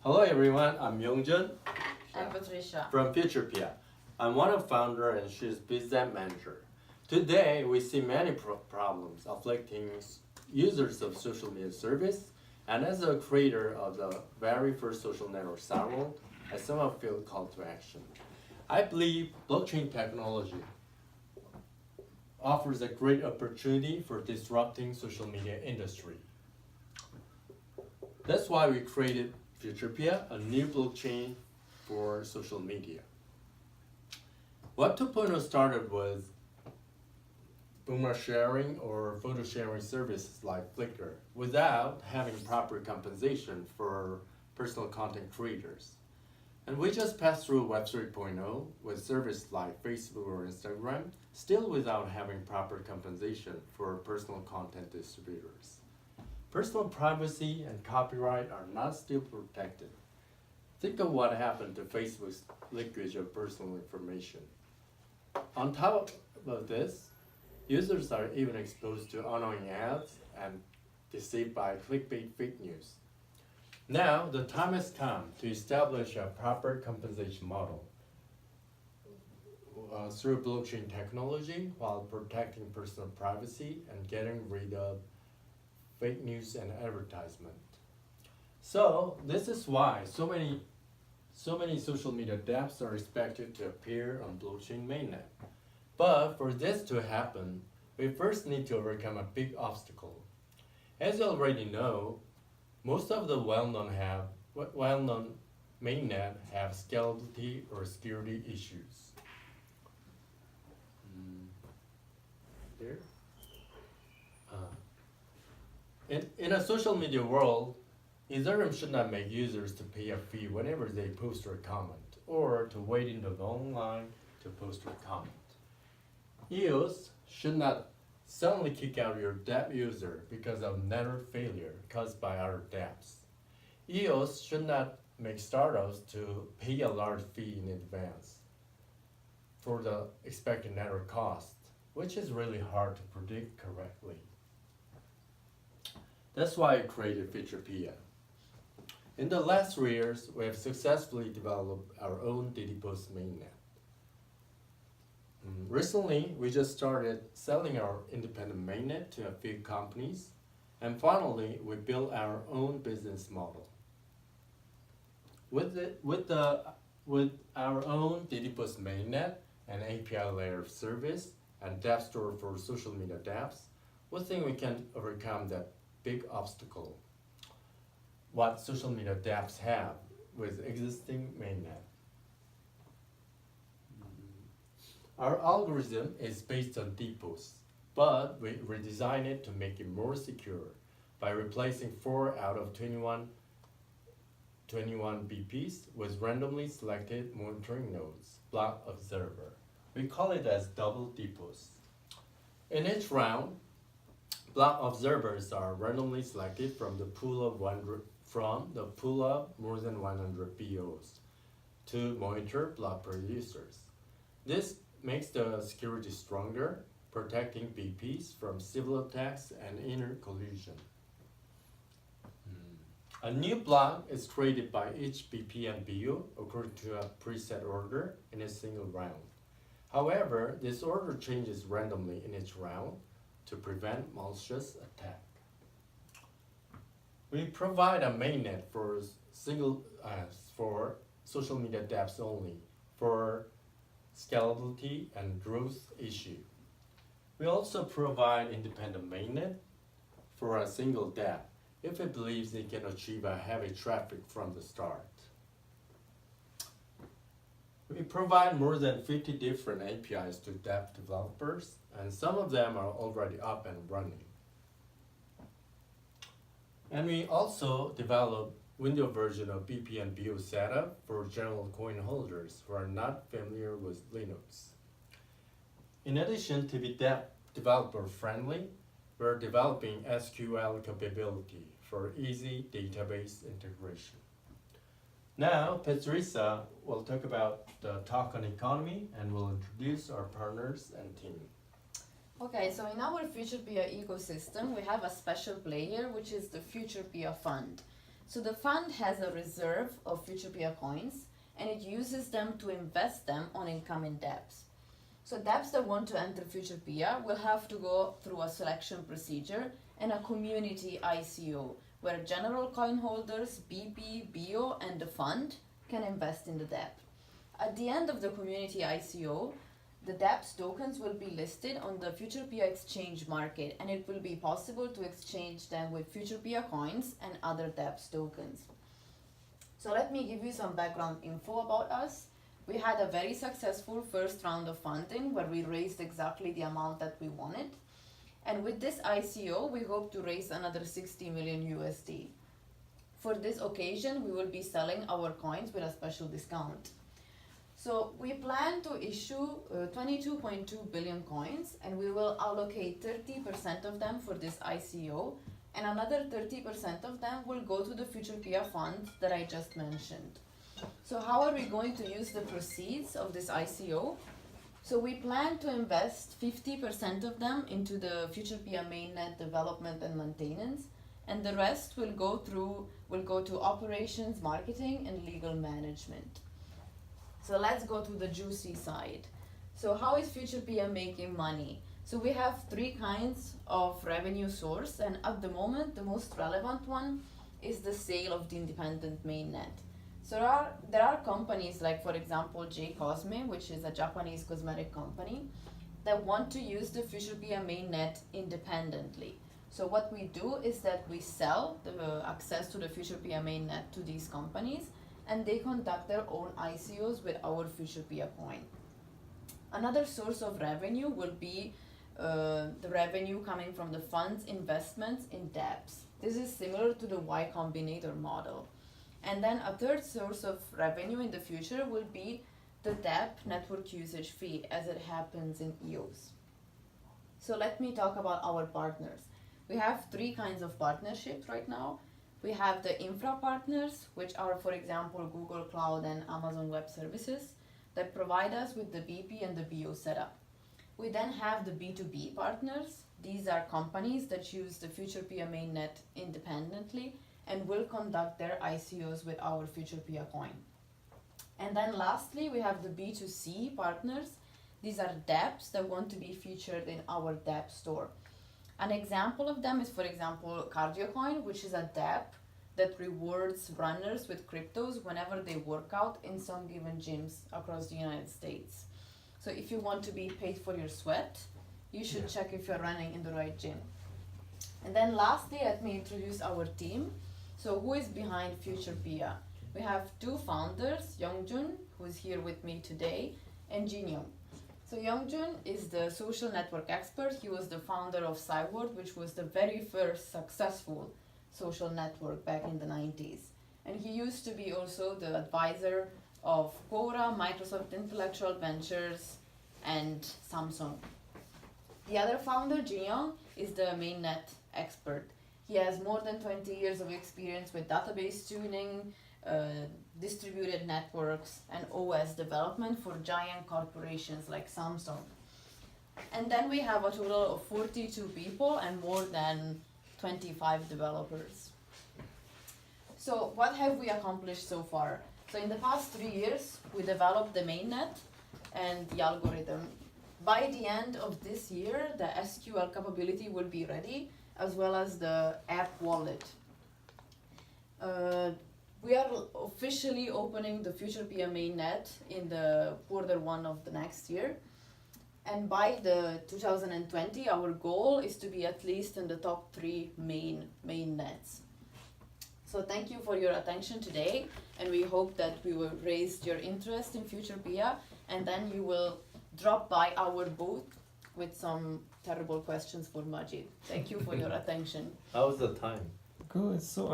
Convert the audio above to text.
Hello everyone, I'm Yongjun I'm Patricia. from Futurepia. I'm one of founder and she's business manager. Today we see many problems afflicting users of social media service, and as a creator of the very first social network Sarwell, I somehow feel call to action. I believe blockchain technology offers a great opportunity for disrupting social media industry. That's why we created Futurepia, a new blockchain for social media. Web 2.0 started with boomer sharing or photo sharing services like Flickr without having proper compensation for personal content creators. And we just passed through Web 3.0 with services like Facebook or Instagram, still without having proper compensation for personal content distributors. Personal privacy and copyright are not still protected. Think of what happened to Facebook's leakage of personal information. On top of this, users are even exposed to annoying ads and deceived by clickbait fake news. Now, the time has come to establish a proper compensation model through blockchain technology while protecting personal privacy and getting rid of fake news and advertisement. So this is why so many social media dApps are expected to appear on blockchain mainnet. But for this to happen, we first need to overcome a big obstacle. As you already know, most of the well-known mainnet have scalability or security issues. There. In a social media world, Ethereum should not make users to pay a fee whenever they post or comment, or to wait in the long line to post or comment. EOS should not suddenly kick out your dApp user because of network failure caused by other dApps. EOS should not make startups to pay a large fee in advance for the expected network cost, which is really hard to predict correctly. That's why I created Futurepia. In the last 3 years, we have successfully developed our own DDoS mainnet. Recently, we just started selling our independent mainnet to a few companies, and finally, we built our own business model. With our own DDoS mainnet, an API layer service, and dApp store for social media dApps, we think we can overcome that big obstacle what social media dApps have with existing mainnet. Our algorithm is based on DPoS, but we redesigned it to make it more secure by replacing 4 out of 21 BPs with randomly selected monitoring nodes, block observer. We call it as double DPoS. In each round, block observers are randomly selected from the pool of more than 100 BOs to monitor block producers. This makes the security stronger, protecting BPs from civil attacks and inner collusion. A new block is created by each BP and BO according to a preset order in a single round. However, this order changes randomly in each round to prevent malicious attack. We provide a mainnet for social media dApps only for scalability and growth issue. We also provide independent mainnet for a single dApp if it believes it can achieve a heavy traffic from the start. We provide more than 50 different APIs to dApp developers, and some of them are already up and running. And we also develop Windows version of BP and BO setup for general coin holders who are not familiar with Linux. In addition to be developer friendly, we're developing SQL capability for easy database integration. Now, Patricia will talk about the token economy and will introduce our partners and team. Okay, so in our Futurepia ecosystem, we have a special player, which is the Futurepia Fund. So the fund has a reserve of Futurepedia coins and it uses them to invest them on incoming dApps. So dApps that want to enter Futurepedia will have to go through a selection procedure and a community ICO where general coin holders, BP, BIO, and the fund can invest in the dApp. At the end of the community ICO, the dApp's tokens will be listed on the Futurepedia exchange market and it will be possible to exchange them with Futurepedia coins and other dApp's tokens. So let me give you some background info about us. We had a very successful first round of funding where we raised exactly the amount that we wanted. And with this ICO, we hope to raise another 60 million USD. For this occasion, we will be selling our coins with a special discount. So we plan to issue 22.2 billion coins and we will allocate 30% of them for this ICO and another 30% of them will go to the Futurepedia fund that I just mentioned. So how are we going to use the proceeds of this ICO? So we plan to invest 50% of them into the Futurepedia mainnet development and maintenance, and the rest will go to operations, marketing, and legal management. So let's go to the juicy side. So how is Futurepedia making money? So we have three kinds of revenue source, and at the moment, the most relevant one is the sale of the independent mainnet. So there are companies like, for example, J Cosme, which is a Japanese cosmetic company, that want to use the Futurepedia mainnet independently. So what we do is that we sell the access to the Futurepedia mainnet to these companies, and they conduct their own ICOs with our Futurepedia coin. Another source of revenue will be the revenue coming from the fund's investments in dApps. This is similar to the Y Combinator model. And then a third source of revenue in the future will be the dApp network usage fee as it happens in EOS. So let me talk about our partners. We have three kinds of partnerships right now. We have the infra partners, which are, for example, Google Cloud and Amazon Web Services, that provide us with the BP and the BO setup. We then have the B2B partners. These are companies that use the Futurepedia mainnet independently and will conduct their ICOs with our Futurepedia coin. And then lastly, we have the B2C partners. These are dApps that want to be featured in our dApp store. An example of them is, for example, CardioCoin, which is a dApp that rewards runners with cryptos whenever they work out in some given gyms across the United States. So if you want to be paid for your sweat, you should check if you're running in the right gym. And then lastly, let me introduce our team. So who is behind Futurepedia? We have two founders, Youngjun, who is here with me today, and Jin Young. So Youngjun is the social network expert. He was the founder of Cyborg, which was the very first successful social network back in the 90s. And he used to be also the advisor of Quora, Microsoft Intellectual Ventures, and Samsung. The other founder, Jin Young, is the mainnet expert. He has more than 20 years of experience with database tuning, distributed networks, and OS development for giant corporations like Samsung. And then we have a total of 42 people and more than 25 developers. So what have we accomplished so far? So in the past 3 years, we developed the mainnet and the algorithm. By the end of this year, the SQL capability will be ready, as well as the app wallet. We are officially opening the Futurepedia mainnet in the Q1 of the next year. And by the 2020, our goal is to be at least in the top 3 mainnets. So thank you for your attention today, and we hope that we will raise your interest in Futurepedia, and then you will drop by our booth with some terrible questions for Majid. Thank you for your attention. How's the time? Good. So